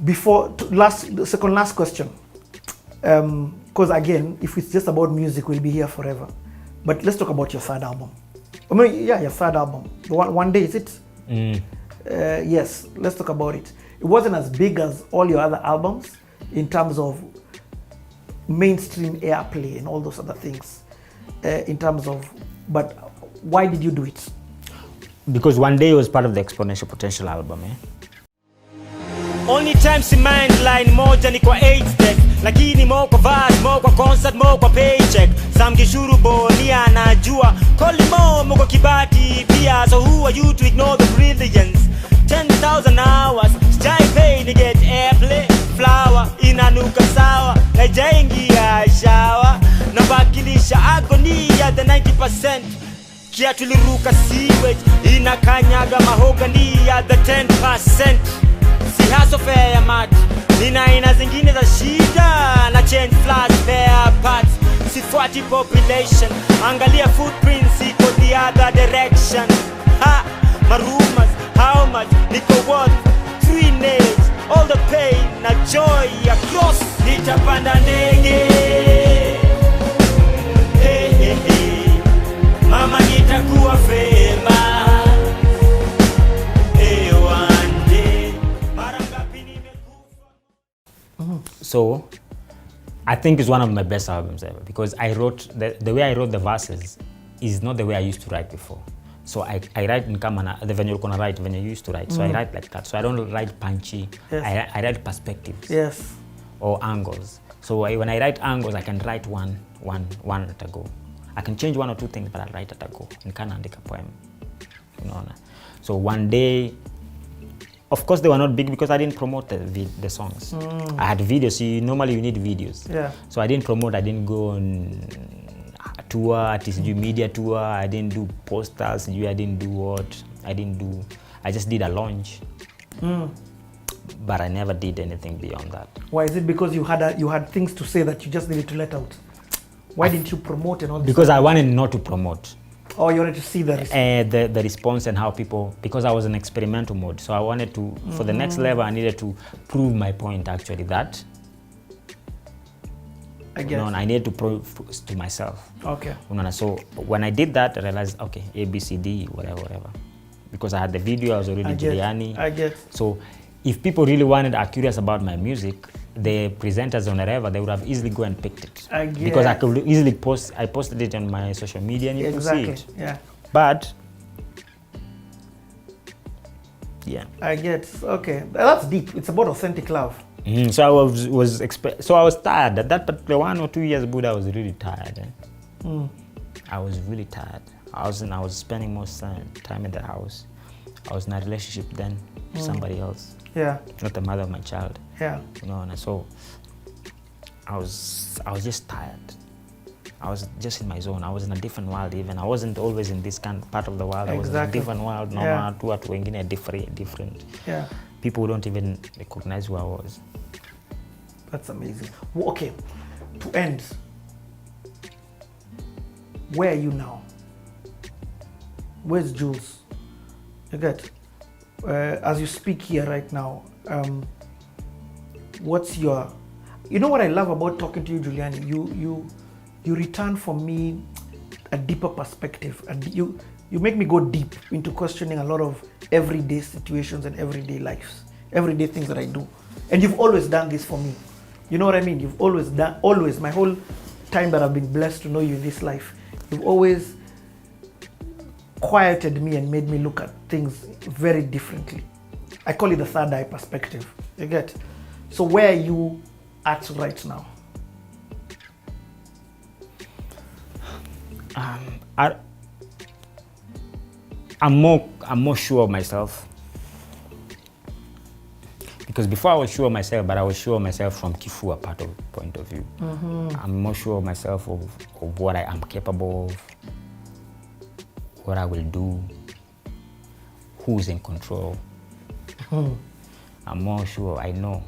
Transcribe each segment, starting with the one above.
The second last question. Because again, if it's just about music, we'll be here forever. But let's talk about your third album. I mean, yeah, your third album. One Day, is it? Yes, let's talk about it. It wasn't as big as all your other albums in terms of mainstream airplay and all those other things. But why did you do it? Because One Day was part of the Exponential Potential album. Only time si mind line moja ni kwa 8 deck, lakini mo kwa verse, mo kwa concert, mo kwa paycheck. Sam Gishuru Bonia anajua Kolimo mo kwa Kibati pia. So who are you to ignore the brilliance? 10,000 hours sky pay ni get airplay. Flower inanuka sawa haijaingia shower. Nabakilisha agonia the 90%. Kia tuliruka sewage inakanyaga mahogany ya the 10%. Si haso fair ya mat, nina aina zingine za shida na change flash fair parts. Sifuati population, angalia footprints iko the other direction. Ha, my rumors, how much niko worth 3 names, all the pain na joy across. Nitapanda ndege, hey, hey, hey. Mama nitakuwa famous. So I think it's one of my best albums ever, because I wrote the way I wrote the verses is not the way I used to write before. So I write in Kamana, the when you're gonna write, when you used to write. So I write like that. So I don't write punchy. Yes. I write perspectives. Yes. Or angles. So when I write angles, I can write one at a go. I can change 1 or 2 things, but I'll write at a go. And can andika poem. You know. So One Day, of course they were not big because I didn't promote the songs. I had videos. So normally you need videos. Yeah. So I didn't promote. I didn't go on tour, TCG media tour. I didn't do posters. I didn't do what. I just did a launch. But I never did anything beyond that. Why? Is it because you had things to say that you just needed to let out? Why didn't you promote and all this? Because I wanted not to promote. Oh, you wanted to see the response? The response and how people, because I was in experimental mode. So I wanted to, for the next level, I needed to prove my point actually that. I guess. I needed to prove to myself. Okay. So when I did that, I realized, okay, A, B, C, D, whatever. Because I had the video, I was already Juliani. I get. So if people really are curious about my music, the presenters on whatever, they would have easily go and picked it. Because I could easily I posted it on my social media and you could see it. Yeah. But yeah. I get. Okay. That's deep. It's about authentic love. So I was tired. At that particular 1 or 2 years, Buddha, I was really tired. I was really tired. I was spending most time in the house. I was in a relationship then with somebody else. Yeah. Not the mother of my child. Yeah. And so I was just tired. I was just in my zone. I was in a different world even. I wasn't always in this kind of part of the world. I was in a different world. Different. Yeah. People don't even recognize who I was. That's amazing. Well, okay, to end, where are you now? Where's Jules? You get, as you speak here right now, what's your, you know what I love about talking to you, Juliani? You return for me a deeper perspective, and you make me go deep into questioning a lot of everyday situations and everyday lives, everyday things that I do. And you've always done this for me. You know what I mean? You've always my whole time that I've been blessed to know you in this life, you've always quieted me and made me look at things very differently. I call it the third eye perspective. You get? So where are you at right now? I'm more sure of myself. Because before I was sure of myself, but I was sure of myself from Kifua point of view. I'm more sure of myself of what I am capable of, what I will do, who's in control. I'm more sure, I know.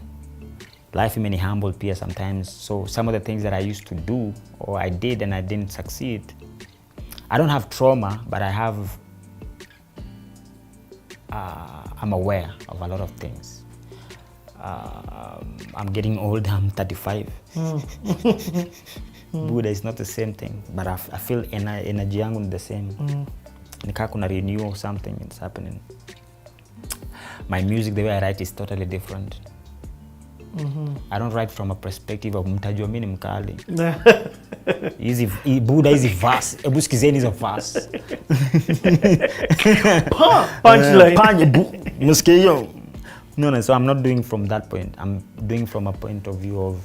Life is many humble peer sometimes, so some of the things that I used to do or I did and I didn't succeed, I don't have trauma, but I have, I'm aware of a lot of things. I'm getting older. I'm 35. Buddha is not the same thing, but I feel energy yangu ni the same. Nikaa kuna renew or something is happening. My music, the way I write is totally different. I don't write from a perspective of mtajua mimi ni mkali. Buddha is verse. Ebu sikizeni hizo verse. Punchline. Msikie hiyo. No, so I'm not doing from that point. I'm doing from a point of view of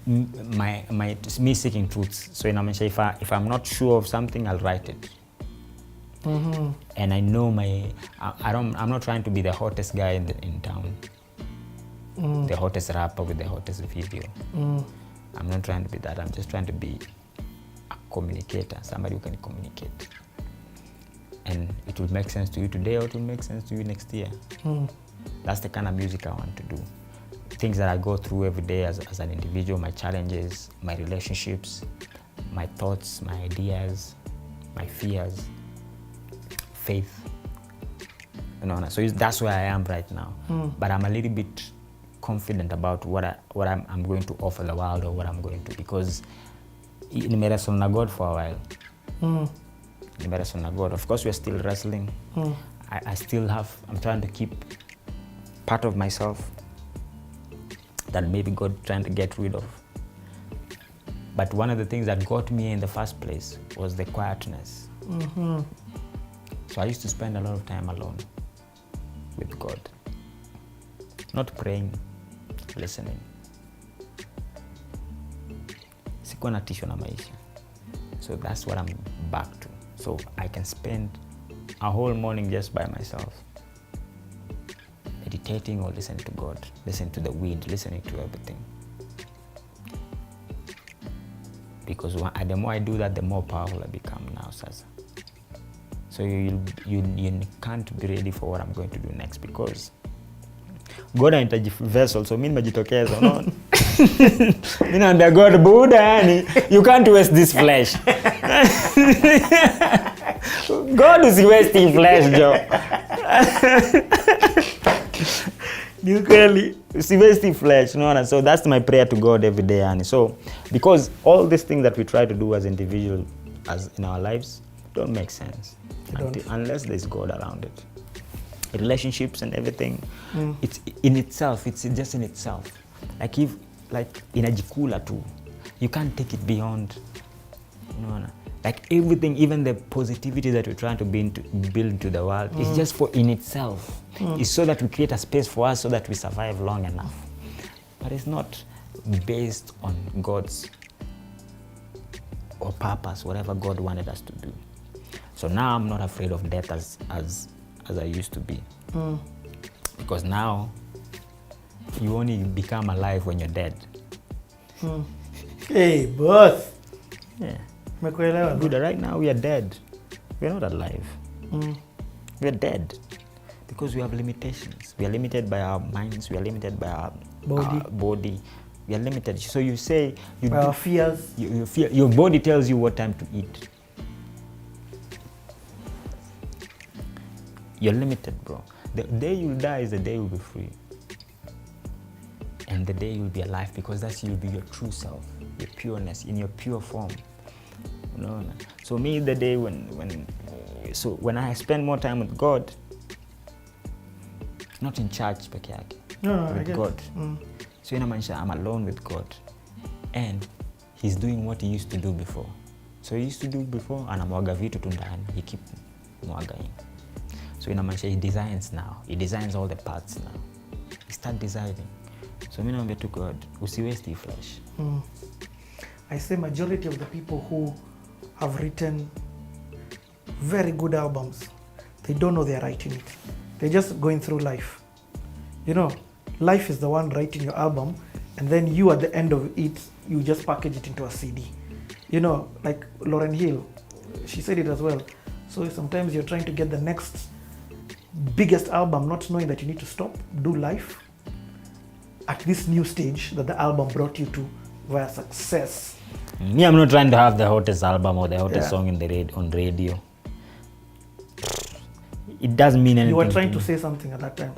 me seeking truths. So in Amensha, if I'm not sure of something, I'll write it. And I know I'm not trying to be the hottest guy in town. The hottest rapper with the hottest video. I'm not trying to be that. I'm just trying to be a communicator, somebody who can communicate. And it will make sense to you today, or it will make sense to you next year. That's the kind of music I want to do. Things that I go through every day as an individual, my challenges, my relationships, my thoughts, my ideas, my fears, faith. So that's where I am right now. But I'm a little bit confident about what I'm going to offer the world, or what I'm going to, because nimerestle na God for a while. Of course, we're still wrestling. I'm trying to keep part of myself that maybe God trying to get rid of. But one of the things that got me in the first place was the quietness. So I used to spend a lot of time alone with God. Not praying, listening. Sikuwa natishwa na maisha. So that's what I'm back to. So I can spend a whole morning just by myself, meditating or listening to God, listening to the wind, listening to everything. Because the more I do that, the more powerful I become now, Sasa. So you can't be ready for what I'm going to do next, because God anahitaji vessel, so mimi nimejitokeza, unaona? Mimi naambia God, Buddha, yani you can't waste this flesh. God is wasting flesh, Joe. You clearly see wasting flesh, unaona? So that's my prayer to God every day, yani. So because all these things that we try to do as individuals, as in our lives, don't make sense unless there's God around it. Relationships and everything, it's in itself, it's just in itself. Like inajikula too. You can't take it beyond. Like everything, even the positivity that we're trying to build into the world, is just for in itself. It's so that we create a space for us so that we survive long enough. But it's not based on God's or purpose, whatever God wanted us to do. So now I'm not afraid of death as I used to be. Because now you only become alive when you're dead. Hey, boss. Yeah. Good. Right now we are dead. We are not alive. We are dead. Because we have limitations. We are limited by our minds. We are limited by our body. We are limited. So you say... by our fears. Your body tells you what time to eat. You're limited, bro. The day you'll die is the day you'll be free. And the day you'll be alive, because you'll be your true self, your pureness, in your pure form. So me, the day when I spend more time with God, not in church, with God. So I'm alone with God. And He's doing what He used to do before. So He used to do before, and amwaga vitu tu ndani, He keep mwagaing. So He designs now. He designs all the parts now. He start designing. So mimi naomba to God, usiwaste your flesh. I say majority of the people who have written very good albums, they don't know they're writing it. They're just going through life. Life is the one writing your album, and then you at the end of it, you just package it into a CD. Like Lauryn Hill, she said it as well. So sometimes you're trying to get the next biggest album, not knowing that you need to stop, do life at this new stage that the album brought you to via success. Me, I'm not trying to have the hottest album or the hottest song on radio. It doesn't mean anything. You were trying to say something at that time.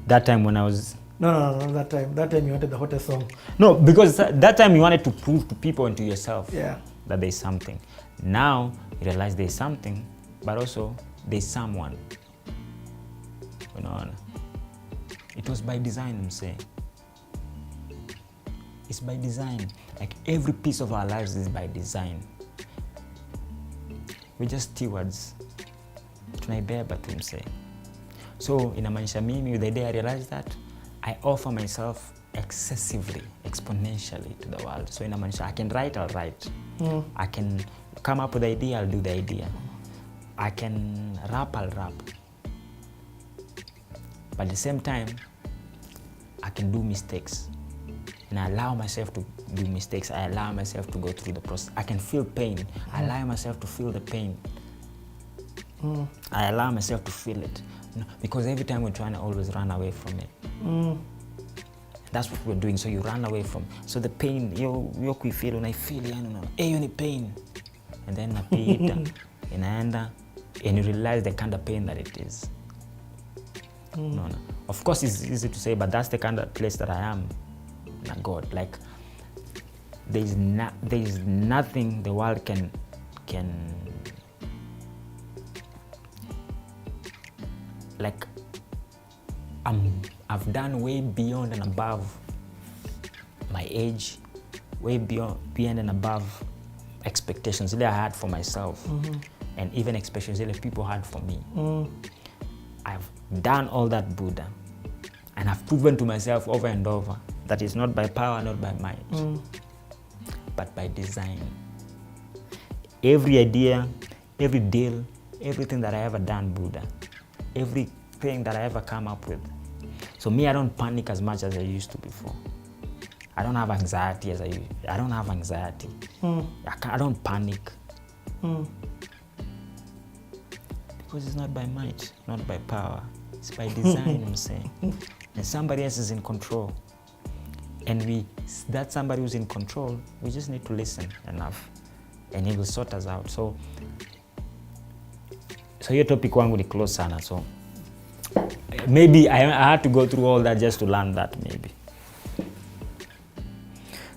That time when I was... No, that time. That time you wanted the hottest song. No, because that time you wanted to prove to people and to yourself that there's something. Now you realize there's something, but also there's someone. You know, it was by design, I'm saying. It's by design. Like every piece of our lives is by design. We're just stewards. Tunaibeba tu msee. So inamaanisha mimi, with the day I realized that, I offer myself excessively, exponentially to the world. So inamaanisha I can write, I'll write. I can come up with the idea, I'll do the idea. I can rap, I'll rap. But at the same time, I can do mistakes. And I allow myself to do mistakes. I allow myself to go through the process. I can feel pain. I allow myself to feel the pain. I allow myself to feel it. Because every time we're trying to always run away from it. That's what we're doing. So you run away from. So the pain, you feel, when I feel, you need pain. And then napita, inaenda, and you realize the kind of pain that it is. No. Of course, it's easy to say, but that's the kind of place that I am. God, like there's nothing the world can like I've done way beyond and above my age, way beyond and above expectations that I had for myself, and even expectations that people had for me. I've done all that, Buddha, and I've proven to myself over and over that it's not by power, not by might, but by design. Every idea, every deal, everything that I ever done, Buddha, everything that I ever come up with. So me, I don't panic as much as I used to before. I don't have anxiety as I used. I don't have anxiety. I don't panic. Because it's not by might, not by power. It's by design, I'm saying. And somebody else is in control. And that somebody who's in control, we just need to listen enough. And he will sort us out. So your topic wangu ni close sana. So maybe I had to go through all that just to learn that, maybe.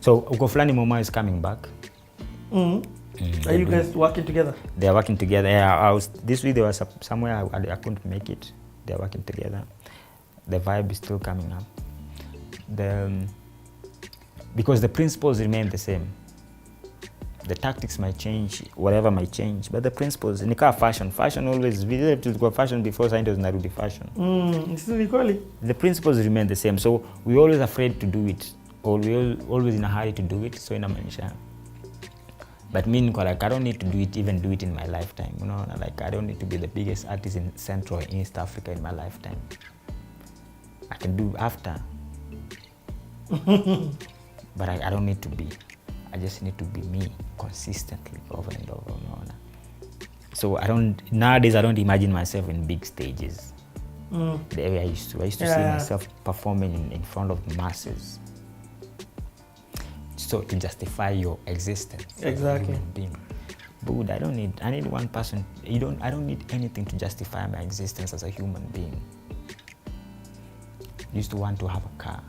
So uko fulani Moma is coming back. Are you guys working together? They are working together. Yeah, this week there was somewhere I couldn't make it. They are working together. The vibe is still coming up. Because the principles remain the same. The tactics might change, whatever might change, but the principles, nika fashion always, we have to go fashion before scientists narudi fashion. The principles remain the same, so we're always afraid to do it, or we're always in a hurry to do it, so inamaanisha. But me, like, I don't need to do it in my lifetime, like I don't need to be the biggest artist in Central and East Africa in my lifetime. I can do after. But I don't need to be. I just need to be me consistently over and over. So nowadays I don't imagine myself in big stages. The way I used to. I used to see myself performing in front of masses. So to justify your existence as a human being. But I need one person. I don't need anything to justify my existence as a human being. You used to want to have a car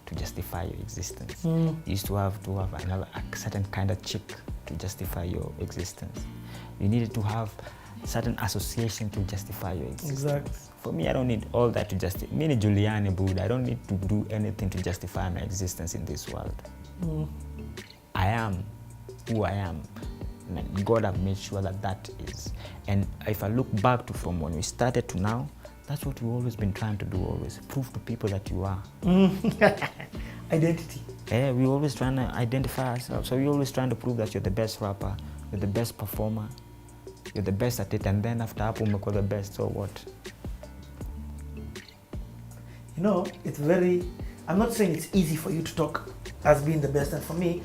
to justify your existence. You used to have a certain kind of chick to justify your existence. You needed to have certain association to justify your existence. Exactly. For me, I don't need all that to justify. Me, Juliani, Buddha, I don't need to do anything to justify my existence in this world. I am who I am. And God have made sure that is. And if I look back to from when we started to now, that's what we've always been trying to do, always. Prove to people that you are. Identity. Yeah, we're always trying to identify ourselves. So we're always trying to prove that you're the best rapper, you're the best performer, you're the best at it, and then after that, we'll the best, so what? It's very, I'm not saying it's easy for you to talk as being the best, and for me,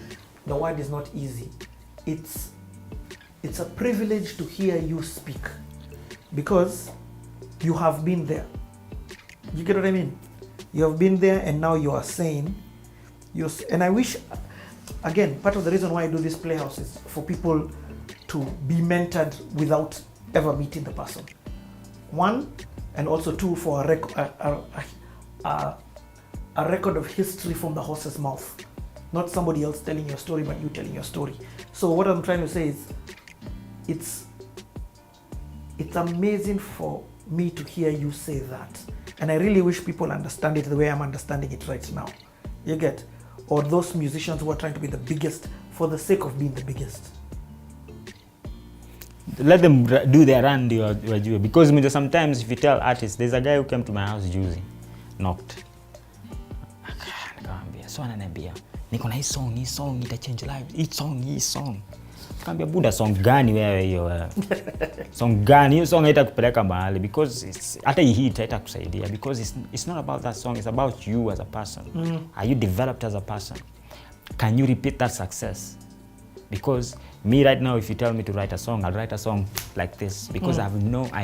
the word is not easy. It's a privilege to hear you speak, because you have been there. You get what I mean? You have been there, and now you are saying, and I wish, again, part of the reason why I do this Playhouse is for people to be mentored without ever meeting the person. One, and also two, for a record of history from the horse's mouth. Not somebody else telling your story, but you telling your story. So what I'm trying to say is, it's amazing for me to hear you say that. And I really wish people understand it the way I'm understanding it right now. You get? Or those musicians who are trying to be the biggest for the sake of being the biggest. Let them do their run, because sometimes if you tell artists, there's a guy who came to my house juzi, knocked. Nikamwambia, so ananiambia, niko na hii song ita change life, hii song. Nikamwambia, buda, song gani wewe hiyo? Song gani? Hiyo song haitakupeleka mahali, because hata hii hit haitakusaidia, because it's not about that song, it's about you as a person. Are you developed as a person? Can you repeat that success? Because me right now, if you tell me to write a song, I'll write a song like this, because I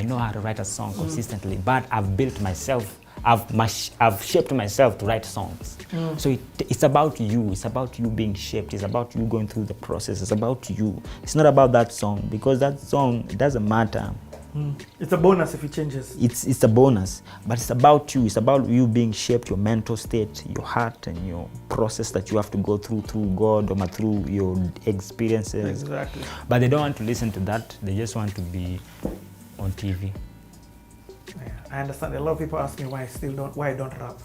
know how to write a song consistently. But I've built myself, I've shaped myself to write songs. So it's about you. It's about you being shaped. It's about you going through the process. It's about you. It's not about that song, because that song, it doesn't matter. It's a bonus if it changes. It's a bonus, but it's about you. It's about you being shaped, your mental state, your heart, and your process that you have to go through God or through your experiences. Exactly. But they don't want to listen to that. They just want to be on TV. Yeah, I understand. A lot of people ask me why I don't rap.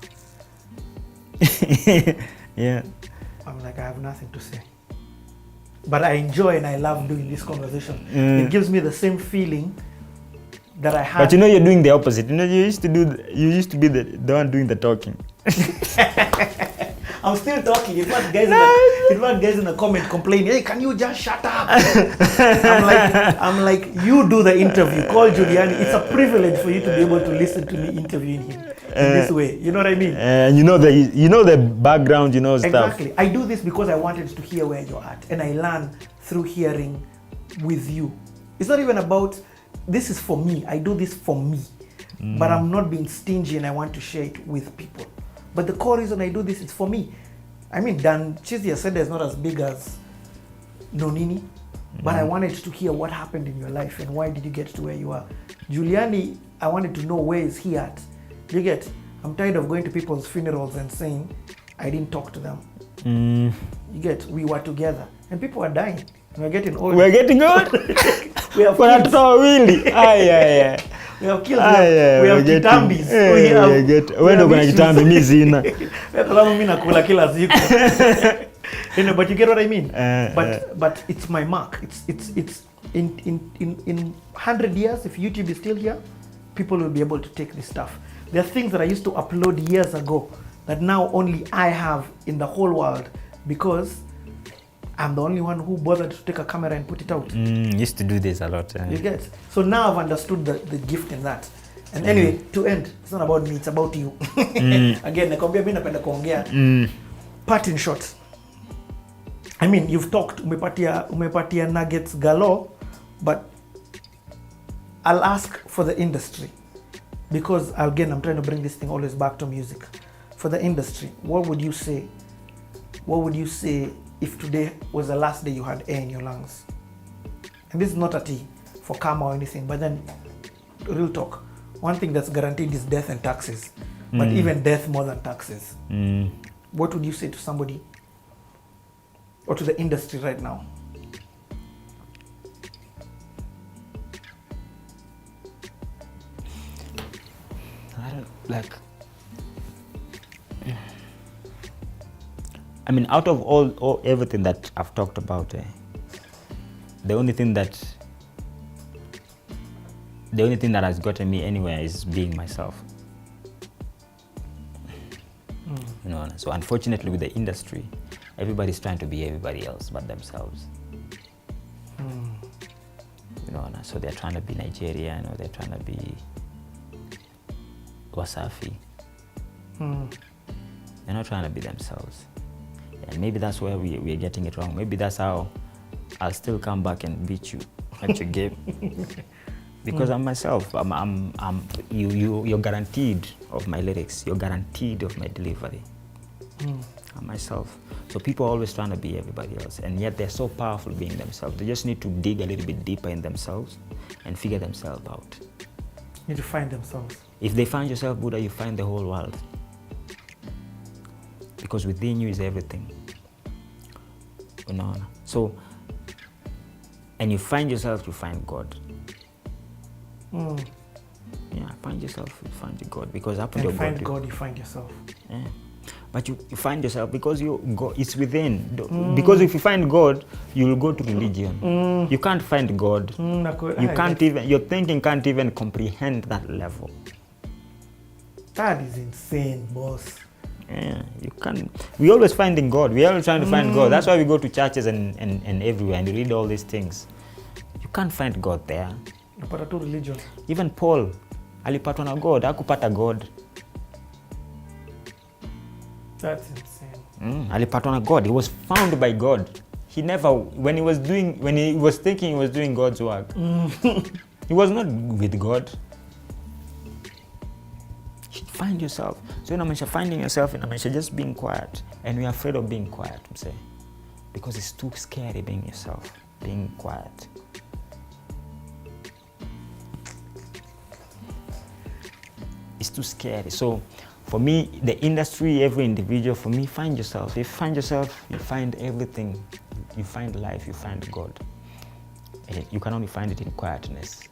Yeah. I'm like, I have nothing to say. But I enjoy and I love doing this conversation. It gives me the same feeling that I had. But you're doing the opposite. You used to be the one doing the talking. I'm still talking. In fact, guys in the comment complain, hey, can you just shut up? I'm like, you do the interview. Call Juliani. It's a privilege for you to be able to listen to me interviewing him in this way. You know what I mean? And you know the background, stuff. Exactly. I do this because I wanted to hear where you're at, and I learn through hearing with you. It's not even about, this is for me. I do this for me. But I'm not being stingy, and I want to share it with people. But the core reason I do this is for me. I mean, Dan Chizzy Aseda is not as big as Nonini, but I wanted to hear what happened in your life and why did you get to where you are. Juliani, I wanted to know where is he at. You get? I'm tired of going to people's funerals and saying, I didn't talk to them. You get? We were together. And people are dying. We're getting old. We're getting old? We have kids. We have kids. We have kitambis. Wewe ndo kuna kitambi, mimi sina. Mimi nakula kila siku. But you get what I mean? But it's my mark. It's in 100 years, if YouTube is still here, people will be able to take this stuff. There are things that I used to upload years ago that now only I have in the whole world, because I'm the only one who bothered to take a camera and put it out. Used to do this a lot. You get? So now I've understood the gift in that. And anyway, to end, it's not about me, it's about you. Again, nakwambia mimi napenda kuongea. Part in short. I mean, you've talked, umepatia nuggets galore, but I'll ask for the industry. Because again, I'm trying to bring this thing always back to music. For the industry, what would you say? What would you say if today was the last day you had air in your lungs? And this is not a tea for karma or anything, but then real talk. One thing that's guaranteed is death and taxes. But even death more than taxes. What would you say to somebody or to the industry right now? I mean, out of everything that I've talked about, the only thing that has gotten me anywhere is being myself. So unfortunately with the industry, everybody's trying to be everybody else but themselves. So they're trying to be Nigerian, or they're trying to be Wasafi. They're not trying to be themselves. And maybe that's where we're getting it wrong. Maybe that's how I'll still come back and beat you at your game. Because I'm myself. You're guaranteed of my lyrics. You're guaranteed of my delivery. I'm myself. So people are always trying to be everybody else, and yet they're so powerful being themselves. They just need to dig a little bit deeper in themselves and figure themselves out. Need to find themselves. If they find yourself, Buddha, you find the whole world. because within you is everything. Unaona? So, and you find yourself, you find God. Yeah, find yourself, you find God, because hapo ndio God. Find God, you find yourself. Yeah. But you find yourself because it's within. Because if you find God, you'll go to religion. You can't find God. You can't even, your thinking can't even comprehend that level. That is insane, boss. Yeah, you can't. We always finding God. We are always trying to find God. That's why we go to churches and everywhere and read all these things. You can't find God there. Napata tu religion. Even Paul, alipatwa na God, hakupata God. That's insane. Alipatwa na God. He was found by God. He never, when he was thinking he was doing God's work, he was not with God. Find yourself. So inamaanisha finding yourself, inamaanisha just being quiet. And we are afraid of being quiet, say, because it's too scary being yourself, being quiet. It's too scary. So for me, the industry, every individual, for me, find yourself. If you find yourself, you find everything. You find life, you find God. And you can only find it in quietness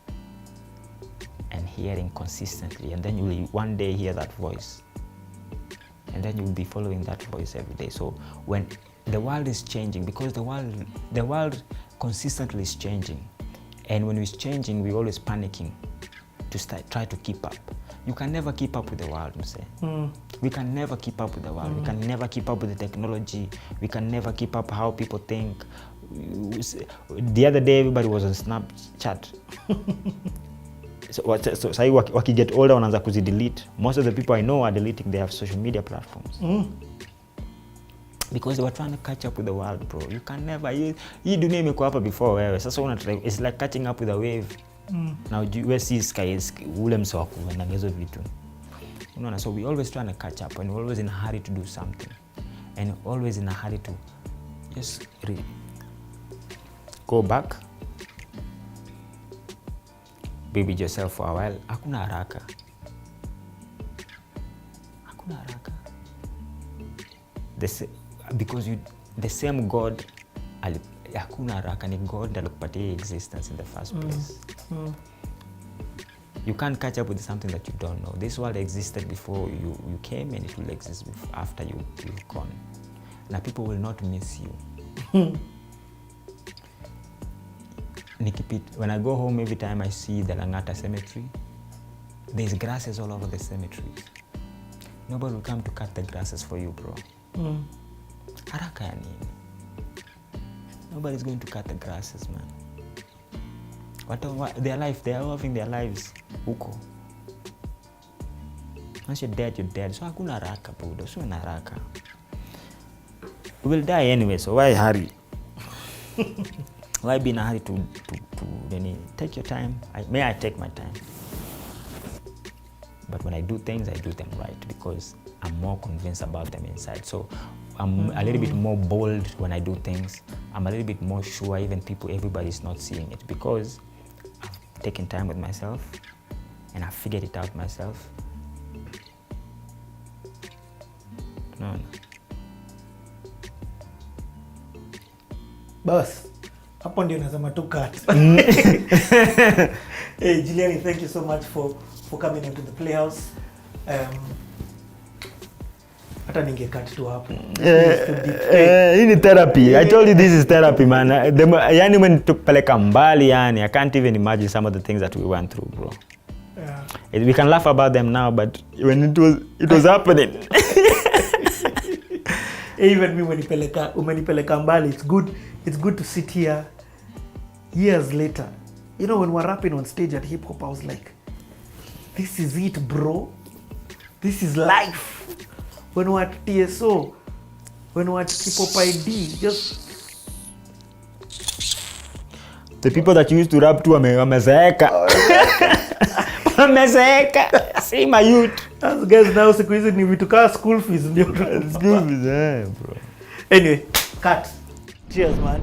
and hearing consistently, and then you will one day hear that voice, and then you will be following that voice every day. So when the world is changing, because the world consistently is changing, and when it's changing, we're always panicking to try to keep up. You can never keep up with the world, I'm saying. We can never keep up with the world. We can never keep up with the technology. We can never keep up how people think. The other day, everybody was on Snapchat. So waki get older, wanaanza kuzi-delete. Most of the people I know are deleting their social media platforms. Because they were trying to catch up with the world, bro. You can never. Hii dunia imekuwa hapa before wewe. Sasa it's like catching up with a wave. Now we see sky ule msoko na hizo vitu. Unaona, so we always trying to catch up, and we're always in a hurry to do something. And always in a hurry to just go back. Be with yourself for a while. Hakuna haraka. Hakuna haraka. Because the same God, hakuna haraka, ni God alikupatia existence in the first place. You can't catch up with something that you don't know. This world existed before you came, and it will exist after you've gone. Now people will not miss you. When I go home, every time I see the Langata cemetery, there's grasses all over the cemeteries. Nobody will come to cut the grasses for you, bro. Haraka ya nini? Nobody's going to cut the grasses, man. Their life, they are living their lives. Huko. Once you're dead, you're dead. So hakuna haraka, bro. So na haraka. We will die anyway, so why hurry? Why be in a hurry to take your time? I take my time. But when I do things, I do them right, because I'm more convinced about them inside. So I'm a little bit more bold when I do things. I'm a little bit more sure, even everybody's not seeing it, because I've taken time with myself and I figured it out myself. No. Boss, hapo ndio nasema tu cut. Hey, Juliani, thank you so much for coming into the Playhouse. Hata ninge cut tu hapo. Hii ni therapy. I told you this is therapy, man. Yani when tukupeleka mbali, yani I can't even imagine some of the things that we went through, bro. Yeah. We can laugh about them now, but when it was happening. Even me umenipeleka mbali, it's good to sit here years later. You know, when we're rapping on stage at hip hop, I was like, this is it, bro. This is life. When we're at TSO, when we're at hip hop ID, just the people that you used to rap to wamezeeka. Wamezeeka. See my youth. As guys now siku hizi ni vitu kama school fees ndio. School fees, bro. Anyway, cut. Cheers, man.